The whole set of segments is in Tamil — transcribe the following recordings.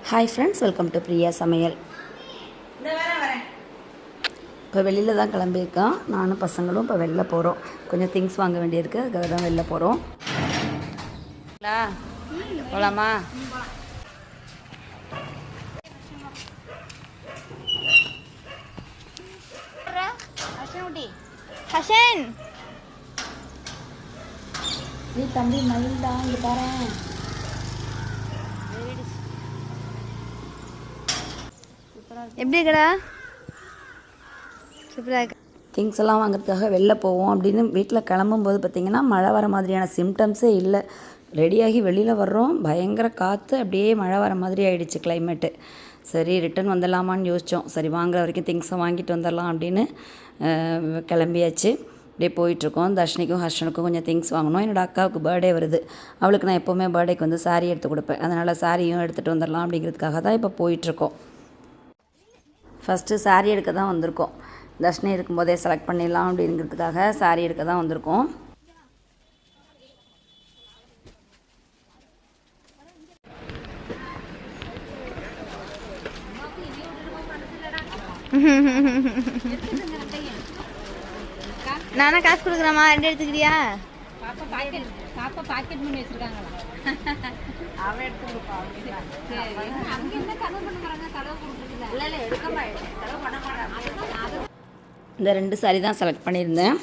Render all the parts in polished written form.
Hi friends, welcome to Priya சமையல். இப்போ வெளியில் தான் கிளம்பியிருக்கோம். நானும் பசங்களும் இப்போ வெளில போகிறோம். கொஞ்சம் திங்ஸ் வாங்க வேண்டியிருக்கு, அதுக்காக தான் வெளில போகிறோம். போகலாமா? நீ தம்பி மயில் தான் இங்கே பாரு. எப்படி இருக்கடா? சூப்பராக இருக்கு. திங்ஸ் எல்லாம் வாங்குறதுக்காக வெளில போவோம் அப்படின்னு வீட்டில் கிளம்பும்போது பார்த்திங்கன்னா மழை வர மாதிரியான சிம்டம்ஸே இல்லை. ரெடியாகி வெளியில் வர்றோம், பயங்கர காற்று, அப்படியே மழை வர மாதிரி ஆகிடுச்சு கிளைமேட்டு. சரி ரிட்டன் வந்துடலாமான்னு யோசித்தோம். சரி வாங்குற வரைக்கும் திங்ஸை வாங்கிட்டு வந்துடலாம் அப்படின்னு கிளம்பியாச்சு. அப்படியே போயிட்டுருக்கோம். தர்ஷினிக்கும் ஹர்ஷனுக்கும் கொஞ்சம் திங்ஸ் வாங்கணும். என்னோடய அக்காவுக்கு பர்த்டே வருது. அவளுக்கு நான் எப்போவுமே பர்த்டேக்கு வந்து சாரீ எடுத்து கொடுப்பேன். அதனால் சாரியும் எடுத்துகிட்டு வந்துடலாம் அப்படிங்கிறதுக்காக தான் இப்போ போயிட்டுருக்கோம். ஃபஸ்ட்டு சாரீ எடுக்க தான் வந்திருக்கோம். தர்ஷினி இருக்கும்போதே செலக்ட் பண்ணிடலாம் அப்படிங்கிறதுக்காக சாரீ எடுக்க தான் வந்திருக்கோம். நானா காசு கொடுக்குறேம்மா, 2 எடுத்துக்கிறியா? பாப்பா பாக்கெட் பண்ணி வச்சிருக்காங்களா? அவ எடுத்து கொடுப்பா. அங்க என்ன கலவு பண்ண போறாங்க? கலவு கொடுக்குறீங்களா? இல்ல எடுக்கமா, கலவு பண்ண மாட்டாங்க. இந்த 2 சாரீ தான் செலக்ட் பண்ணியிருந்தேன்.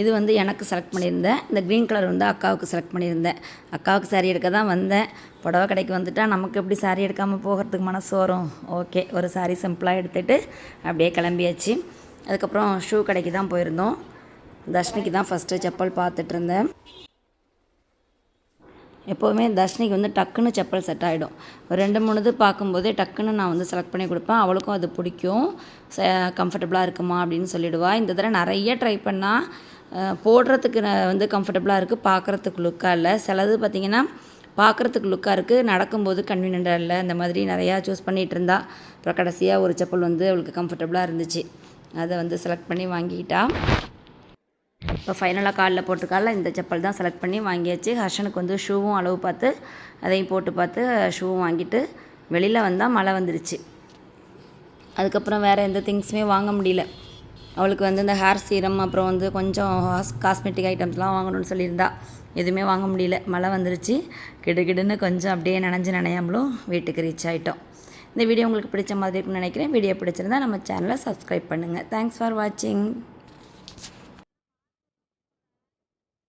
இது வந்து எனக்கு செலக்ட் பண்ணியிருந்தேன். இந்த க்ரீன் கலர் வந்து அக்காவுக்கு செலக்ட் பண்ணியிருந்தேன். அக்காவுக்கு சாரீ எடுக்க தான் வந்தேன். புடவை கடைக்கு வந்துட்டால் நமக்கு எப்படி சாரீ எடுக்காமல் போகிறதுக்கு மனசு வரும்? ஓகே, ஒரு சாரீ சிம்பிளாக எடுத்துகிட்டு அப்படியே கிளம்பியாச்சு. அதுக்கப்புறம் ஷூ கடைக்கு தான் போயிருந்தோம். தர்ஷினிக்கு தான் ஃபஸ்ட்டு செப்பல் பார்த்துட்டு இருந்தேன். எப்போவுமே தர்ஷினிக்கு வந்து டக்குன்னு செப்பல் செட் ஆகிடும். ஒரு 2-3 இது பார்க்கும்போதே டக்குன்னு நான் வந்து செலக்ட் பண்ணி கொடுப்பேன். அவளுக்கும் அது பிடிக்கும். கம்ஃபர்டபுளாக இருக்குமா அப்படின்னு சொல்லிவிடுவா. இந்த தடவை நிறைய ட்ரை பண்ணால் போடுறதுக்கு வந்து கம்ஃபர்டபுளாக இருக்குது, பார்க்குறதுக்கு லுக்காக இல்லை. சிலது பார்த்திங்கன்னா பார்க்குறதுக்கு லுக்காக இருக்குது, நடக்கும்போது கன்வீனியண்ட்டாக இல்லை. இந்த மாதிரி நிறையா சூஸ் பண்ணிகிட்டு இருந்தா. அப்புறம் கடைசியாக ஒரு செப்பல் வந்து அவளுக்கு கம்ஃபர்டபுளாக இருந்துச்சு. அதை வந்து செலக்ட் பண்ணி வாங்கிக்கிட்டா. இப்போ ஃபைனலாக காலில் போட்டிருக்கால இந்த செப்பல் தான் செலக்ட் பண்ணி வாங்கியாச்சு. ஹர்ஷனுக்கு வந்து ஷூவும் அளவு பார்த்து அதையும் போட்டு பார்த்து ஷூவும் வாங்கிட்டு வெளியில் வந்தால் மழை வந்துருச்சு. அதுக்கப்புறம் வேறு எந்த திங்ஸுமே வாங்க முடியல. அவளுக்கு வந்து இந்த ஹேர் சீரம், அப்புறம் வந்து கொஞ்சம் காஸ்மெட்டிக் ஐட்டம்ஸ்லாம் வாங்கணும்னு சொல்லியிருந்தா. எதுவுமே வாங்க முடியல, மழை வந்துருச்சு. கிடுகிடுன்னு கொஞ்சம் அப்படியே நனையாமலும் வீட்டுக்கு ரீச் ஆகிட்டோம். இந்த வீடியோ உங்களுக்கு பிடிச்ச மாதிரி இருக்குன்னு நினைக்கிறேன். வீடியோ பிடிச்சிருந்தா நம்ம சேனலை சப்ஸ்கிரைப் பண்ணுங்கள். தேங்க்ஸ் ஃபார் வாட்சிங்.